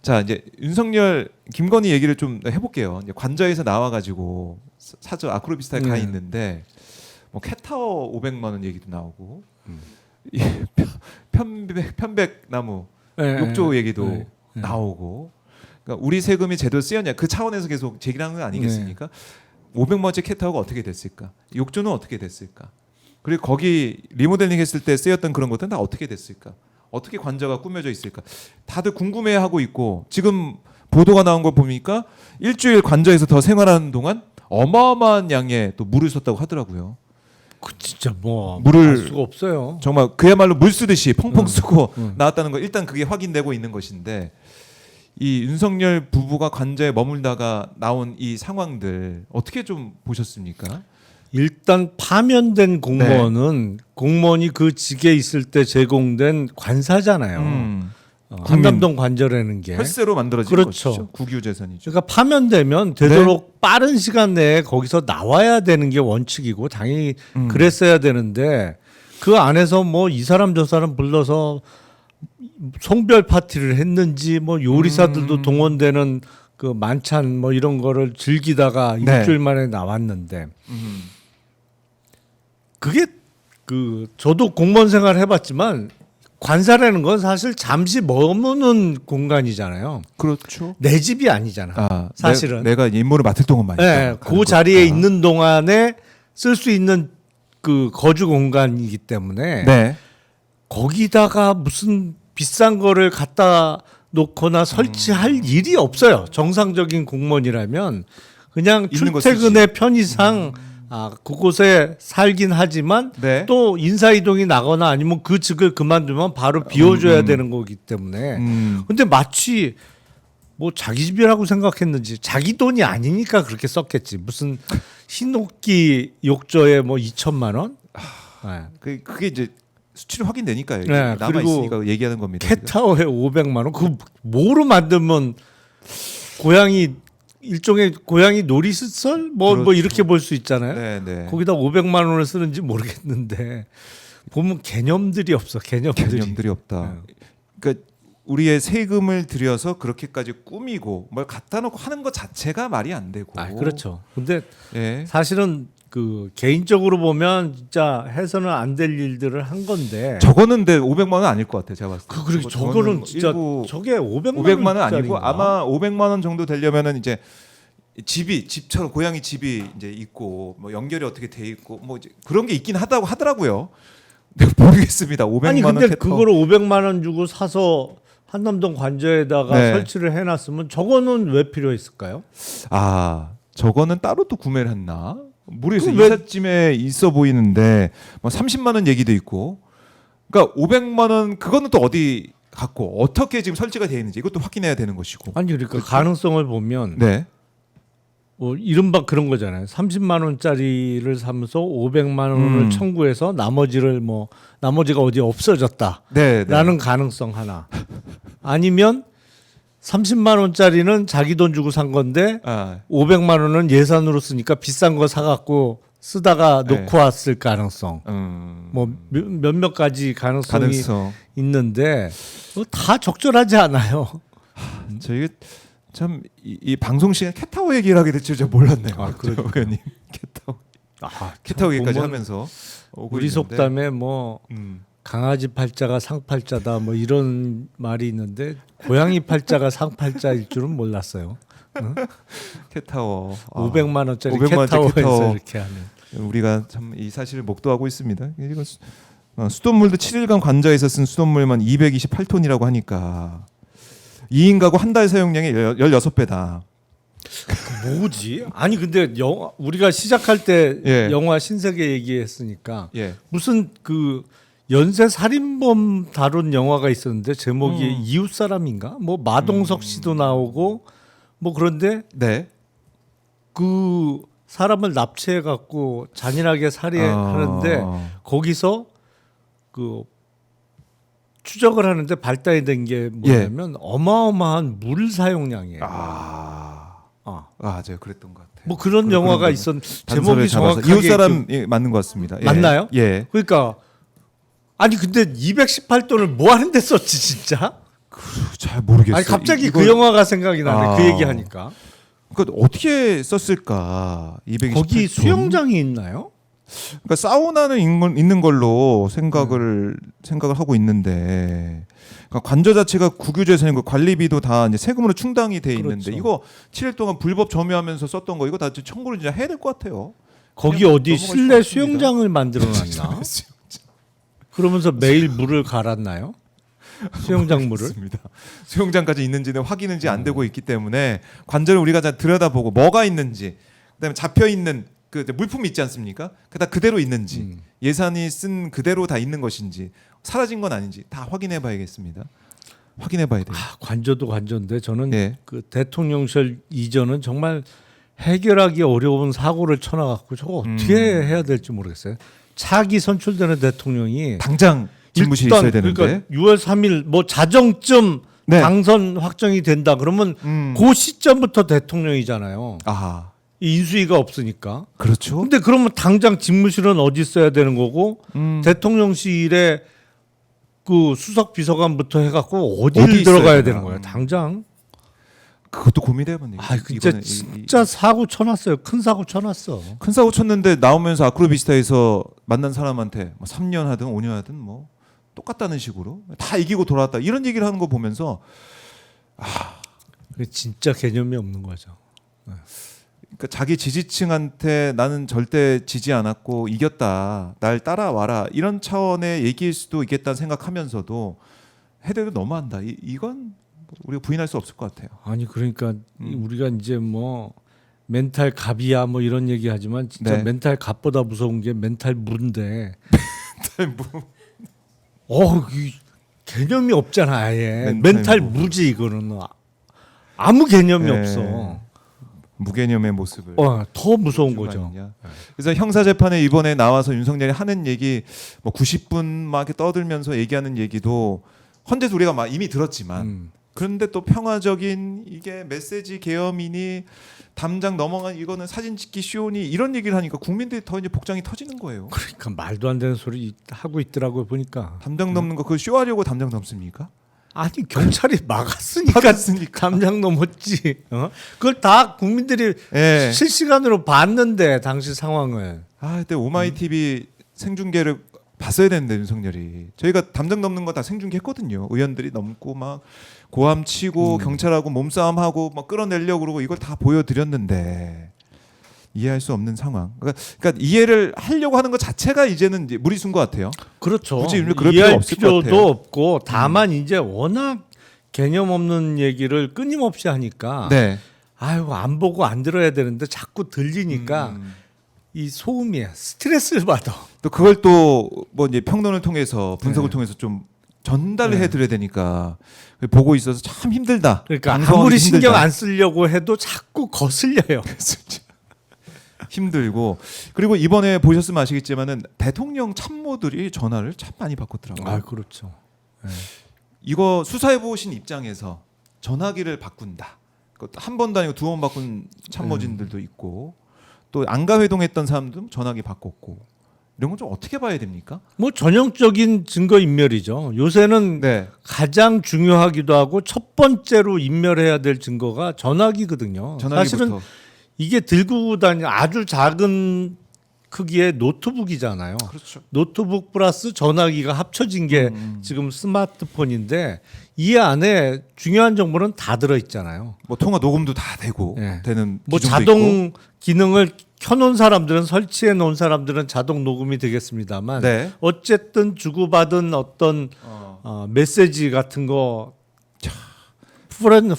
자 이제 윤석열 김건희 얘기를 좀 해볼게요. 이제 관저에서 나와가지고 사저 아크로비스타에 가 있는데 뭐 캣타워 500만 원 얘기도 나오고 이 편백나무 욕조 얘기도 나오고 그러니까 우리 세금이 제대로 쓰였냐 그 차원에서 계속 제기를 하는 거 아니겠습니까? 500만 원짜리 캣타워가 어떻게 됐을까? 욕조는 어떻게 됐을까? 그리고 거기 리모델링 했을 때 쓰였던 그런 것들은 다 어떻게 됐을까? 어떻게 관저가 꾸며져 있을까? 다들 궁금해하고 있고 지금 보도가 나온 걸 보니까 일주일 관저에서 더 생활하는 동안 어마어마한 양의 또 물을 썼다고 하더라고요. 그 진짜 뭐 물을 알 수가 없어요. 정말 그야말로 물 쓰듯이 펑펑 쓰고 나왔다는 거 일단 그게 확인되고 있는 것인데 이 윤석열 부부가 관저에 머물다가 나온 이 상황들 어떻게 좀 보셨습니까? 일단 파면된 공무원은 공무원이 그 직에 있을 때 제공된 관사잖아요. 한남동 관저라는 게. 혈세로 만들어진 그렇죠. 것이죠. 국유재산이죠. 그러니까 파면되면 되도록 빠른 시간 내에 거기서 나와야 되는 게 원칙이고 당연히 그랬어야 되는데 그 안에서 뭐 이 사람 저 사람 불러서 송별 파티를 했는지 뭐 요리사들도 동원되는 그 만찬 뭐 이런 거를 즐기다가 일주일 만에 나왔는데 그게 그 저도 공무원 생활을 해봤지만 관사라는 건 사실 잠시 머무는 공간이잖아요. 그렇죠. 내 집이 아니잖아. 아, 사실은 내가 임무를 맡을 동안만. 네, 그 자리에 있는 동안에 쓸 수 있는 그 거주 공간이기 때문에 네. 거기다가 무슨 비싼 거를 갖다 놓거나 설치할 일이 없어요. 정상적인 공무원이라면 그냥 있는 거 출퇴근의 편의상 그곳에 살긴 하지만 네. 또 인사 이동이 나거나 아니면 그 직을 그만두면 바로 비워줘야 되는 거기 때문에 근데 마치 뭐 자기 집이라고 생각했는지 자기 돈이 아니니까 그렇게 썼겠지. 무슨 흰옥기 욕조에 뭐 2천만 원? 네. 그게 이제 수치로 확인되니까요. 네, 남아 있으니까 얘기하는 겁니다. 캣타워에 500만 원? 그 뭐로 만들면 고양이 일종의 고양이 놀이시설 뭐 그렇죠. 이렇게 볼 수 있잖아요. 네, 네. 거기다 500만 원을 쓰는지 모르겠는데 보면 개념들이 없어. 개념들이 없다. 그러니까 우리의 세금을 들여서 그렇게까지 꾸미고 뭘 갖다 놓고 하는 것 자체가 말이 안 되고. 그렇죠. 근데 네. 사실은 그 개인적으로 보면 진짜 해서는 안 될 일들을 한 건데. 저거는 근데 500만 원 아닐 것 같아요. 제가 봤을 때. 그리고 저거는 진짜 저게 500만 원은 아니고 아마 500만 원 정도 되려면은 이제 집처럼 고양이 집이 이제 있고 뭐 연결이 어떻게 돼 있고 뭐 이제 그런 게 있긴 하다고 하더라고요. 모르겠습니다. 500만 원. 아니 근데 그거를 500만 원 주고 사서 한남동 관저에다가 네. 설치를 해놨으면 저거는 왜 필요했을까요? 저거는 따로 또 구매를 했나? 모르겠어요. 왜? 이삿짐에 있어 보이는데 뭐 30만 원 얘기도 있고. 그러니까 500만 원 그거는 또 어디 갖고 어떻게 지금 설치가 되어 있는지 이것도 확인해야 되는 것이고. 아니 그러니까 가능성을 보면 네. 뭐 이른바 그런 거잖아요. 30만 원짜리를 사면서 500만 원을 청구해서 나머지가 어디 없어졌다. 네, 네. 라는 가능성 하나. 아니면 30만 원짜리는 자기 돈 주고 산 건데 500만 원은 예산으로 쓰니까 비싼 거 사갖고 쓰다가 놓고 왔을 가능성. 뭐 몇몇 가지 가능성이 있는데 다 적절하지 않아요. 저희 참 이 방송 시간 캣타워 얘기를 하게 될 줄 제가 몰랐네요. 그래요, 의원님. 캣타워 얘기까지 하면서 우리 속담에 뭐 강아지 팔자가 상팔자다 뭐 이런 말이 있는데 고양이 팔자가 상팔자일 줄은 몰랐어요. 응? 캣타워 500만 원짜리 500만 원짜리 캣타워에서 이렇게 하는. 우리가 참 이 사실을 목도하고 있습니다. 이건 수돗물도 7일간 관저에서 쓴 수돗물만 228톤이라고 하니까 2인 가구 한 달 사용량의 16배다. 뭐지? 아니 근데 우리가 시작할 때 예. 영화 신세계 얘기했으니까 예. 무슨 그 연쇄 살인범 다룬 영화가 있었는데 제목이 이웃 사람인가? 뭐 마동석 씨도 나오고 뭐 그런데 네. 그 사람을 납치해 갖고 잔인하게 살해하는데 거기서 그 추적을 하는데 발단이 된 게 뭐냐면 어마어마한 물 사용량이에요. 제가 그랬던 것 같아요. 뭐 그런 영화가 있었는데 제목이 정확하게 이웃 사람 맞는 것 같습니다. 예. 맞나요? 예. 그러니까 아니 근데 218돈을 뭐 하는데 썼지 진짜? 잘 모르겠어요. 아니 갑자기 이걸- 그 영화가 생각이 나네. 아. 그 얘기하니까. 그러니까 어떻게 썼을까? 228톤. 거기 수영장이 있나요? 그러니까 사우나는 있는 걸로 생각을 하고 있는데 그러니까 관저 자체가 국유재산인 거 관리비도 다 이제 세금으로 충당이 돼 있는데 그렇죠. 이거 7일 동안 불법 점유하면서 썼던 거 이거 다 청구를 진짜 해야 될 것 같아요. 거기 그냥 어디 넘어갈 수 실내 없습니다. 수영장을 만들어놨나? 그러면서 매일 물을 갈았나요? 수영장 물을? 그렇습니다. 수영장까지 있는지는 확인은지 안 되고 있기 때문에 관절을 우리가 잘 들여다보고 뭐가 있는지 그다음에 잡혀 있는 그 물품이 있지 않습니까? 그대로 있는지 예산이 쓴 그대로 다 있는 것인지 사라진 건 아닌지 다 확인해 봐야겠습니다. 확인해 봐야 돼요. 아, 관저도 관저인데 저는 예. 그 대통령실 이전은 정말 해결하기 어려운 사고를 쳐놔갖고 저거 어떻게 해야 될지 모르겠어요. 차기 선출되는 대통령이 당장 집무실에 있어야 되는데. 그러니까 6월 3일 뭐 자정쯤 네. 당선 확정이 된다 그러면 그 시점부터 대통령이잖아요. 아, 이 인수위가 없으니까. 그렇죠. 근데 그러면 당장 집무실은 어디 있어야 되는 거고 대통령실에 그 수석 비서관부터 해갖고 어디 어디를 있어야 들어가야 되나? 되는 거예요? 당장. 그것도 고민해본 얘기. 아, 진짜 사고 쳐놨어요. 큰 사고 쳐놨어. 큰 사고 쳤는데 나오면서 아크로비스타에서 만난 사람한테 뭐 3년 하든 5년 하든 뭐 똑같다는 식으로 다 이기고 돌아왔다 이런 얘기를 하는 거 보면서 그게 진짜 개념이 없는 거죠. 그러니까 자기 지지층한테 나는 절대 지지 않았고 이겼다 날 따라와라 이런 차원의 얘기일 수도 있겠다는 생각하면서도 해대도 너무한다. 이건 우리가 부인할 수 없을 것 같아요. 아니 그러니까 우리가 이제 뭐 멘탈 갑이야 뭐 이런 얘기하지만 진짜 네. 멘탈 갑보다 무서운 게 멘탈 무인데. 이 개념이 없잖아 아예. 멘탈 무지 이거는 아무 개념이 네. 없어. 무개념의 모습을 더 무서운 보여준 거 거죠. 아니냐. 그래서 형사 재판에 이번에 나와서 윤석열이 하는 얘기 뭐 90분 막 이렇게 떠들면서 얘기하는 얘기도 헌재에서 우리가 막 이미 들었지만 그런데 또 평화적인 이게 메시지 계엄이니 담장 넘어간 이거는 사진 찍기 쇼니 이런 얘기를 하니까 국민들이 더 이제 복장이 터지는 거예요. 그러니까 말도 안 되는 소리 하고 있더라고요 보니까. 담장 넘는 거 그거 쇼하려고 담장 넘습니까? 아니 경찰이 막았으니까 막았으니까. 담장 넘었지. 그걸 다 국민들이 예. 실시간으로 봤는데 당시 상황을. 아, 그때 오마이 TV 생중계를 봤어야 되는데 윤석열이 저희가 담장 넘는 거 다 생중계했거든요. 의원들이 넘고 막 고함 치고 경찰하고 몸싸움하고 막 끌어내려고 그러고 이걸 다 보여드렸는데 이해할 수 없는 상황. 그러니까 이해를 하려고 하는 것 자체가 이제는 이제 무리수인 것 같아요. 그렇죠. 굳이 그럴 필요가 이해할 없을 것 필요도 같아요. 없고 다만 이제 워낙 개념 없는 얘기를 끊임없이 하니까 네. 아유 안 보고 안 들어야 되는데 자꾸 들리니까 이 소음이야 스트레스를 받아. 또 그걸 또 뭐 이제 평론을 통해서 분석을 통해서 좀 전달을 해드려야 되니까 보고 있어서 참 힘들다. 그러니까 방송하기 아무리 신경 힘들다. 안 쓰려고 해도 자꾸 거슬려요. 힘들고 그리고 이번에 보셨으면 아시겠지만은 대통령 참모들이 전화를 참 많이 바꿨더라고요. 아 그렇죠. 이거 수사해 보신 입장에서 전화기를 바꾼다. 한 번도 아니고 2번 바꾼 참모진들도 있고 또 안가 회동했던 사람도 전화기 바꿨고 이런 건 좀 어떻게 봐야 됩니까? 뭐 전형적인 증거 인멸이죠. 요새는 네. 가장 중요하기도 하고 첫 번째로 인멸해야 될 증거가 전화기거든요. 전화기부터. 사실은 이게 들고 다니는 아주 작은 크기의 노트북이잖아요. 그렇죠. 노트북 플러스 전화기가 합쳐진 게 지금 스마트폰인데 이 안에 중요한 정보는 다 들어 있잖아요. 뭐 통화 녹음도 다 되고 네. 되는 뭐 기종도 자동 있고. 기능을 켜놓은 사람들은 설치해 놓은 사람들은 자동 녹음이 되겠습니다만 네. 어쨌든 주고받은 어떤 메시지 같은 거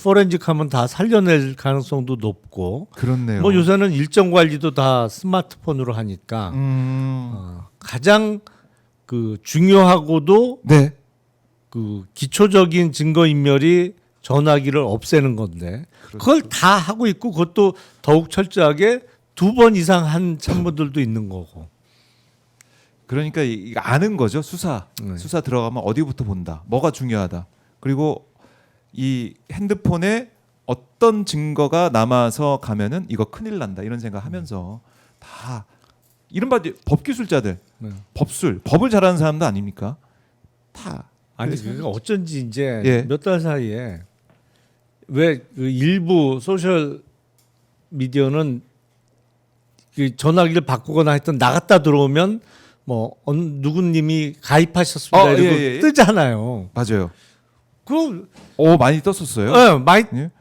포렌식하면 다 살려낼 가능성도 높고 그렇네요. 뭐 요새는 일정 관리도 다 스마트폰으로 하니까 가장 그 중요하고도 네. 그 기초적인 증거 인멸이 전화기를 없애는 건데 그걸 다 하고 있고 그것도 더욱 철저하게 2번 이상 한 참모들도 있는 거고. 그러니까 이거 아는 거죠. 수사 들어가면 어디부터 본다. 뭐가 중요하다. 그리고 이 핸드폰에 어떤 증거가 남아서 가면은 이거 큰일 난다. 이런 생각하면서 다 이른바 법기술자들, 법술, 법을 잘하는 사람도 아닙니까? 다 아니 그러니까 어쩐지 이제 예. 몇 달 사이에 왜 그 일부 소셜 미디어는 그 전화기를 바꾸거나 했던 나갔다 들어오면 뭐 누구님이 가입하셨습니다 이러고 예. 뜨잖아요. 맞아요. 그 많이 떴었어요. 많이 예.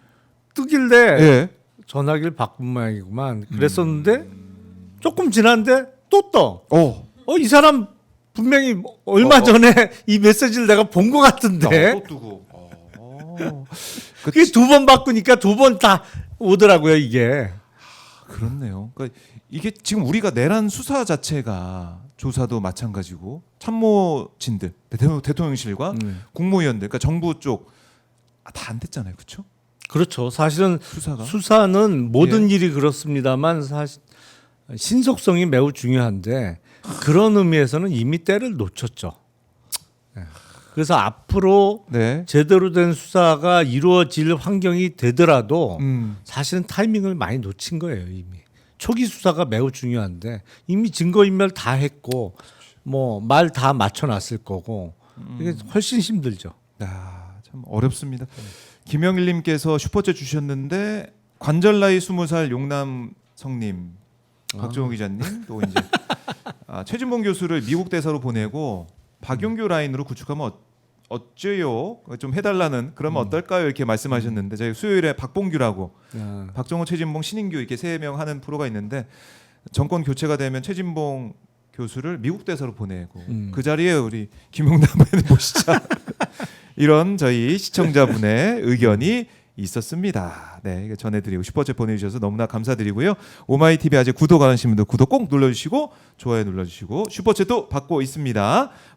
뜨길래 예. 전화기를 바꾼 모양이구만. 그랬었는데 조금 지났는데 또 떠. 이 사람 분명히 얼마 전에 이 메시지를 내가 본 것 같은데. 또 뜨고. 그게 두 번 바꾸니까 두 번 다 오더라고요 이게. 그렇네요. 그러니까 이게 지금 우리가 내란 수사 자체가 조사도 마찬가지고 참모진들, 대통령실과 국무위원들, 그러니까 정부 쪽 다 안 됐잖아요, 그렇죠? 그렇죠. 사실은 수사가. 수사는 모든 일이 그렇습니다만 사실 신속성이 매우 중요한데 그런 의미에서는 이미 때를 놓쳤죠. 그래서 앞으로 네. 제대로 된 수사가 이루어질 환경이 되더라도 음. 사실은 타이밍을 많이 놓친 거예요 이미. 초기 수사가 매우 중요한데 이미 증거인멸 다 했고 뭐 말 다 맞춰놨을 거고 이게 훨씬 힘들죠. 참 어렵습니다. 김영일님께서 슈퍼챗 주셨는데 관절 나이 20살 용남 성님, 박종호 기자님 또 이제 최진봉 교수를 미국 대사로 보내고 박용규 라인으로 구축하면 어째요? 좀 해달라는 그러면 어떨까요? 이렇게 말씀하셨는데 저희 수요일에 박봉규라고 박정호, 최진봉, 신인규 이렇게 3명 하는 프로가 있는데 정권 교체가 되면 최진봉 교수를 미국 대사로 보내고 그 자리에 우리 김용남을 모시자 이런 저희 시청자분의 의견이 있었습니다. 네, 이거 전해드리고 슈퍼챗 보내주셔서 너무나 감사드리고요. 오마이TV 아직 구독 안 하신 분들 구독 꼭 눌러주시고 좋아요 눌러주시고 슈퍼챗도 받고 있습니다.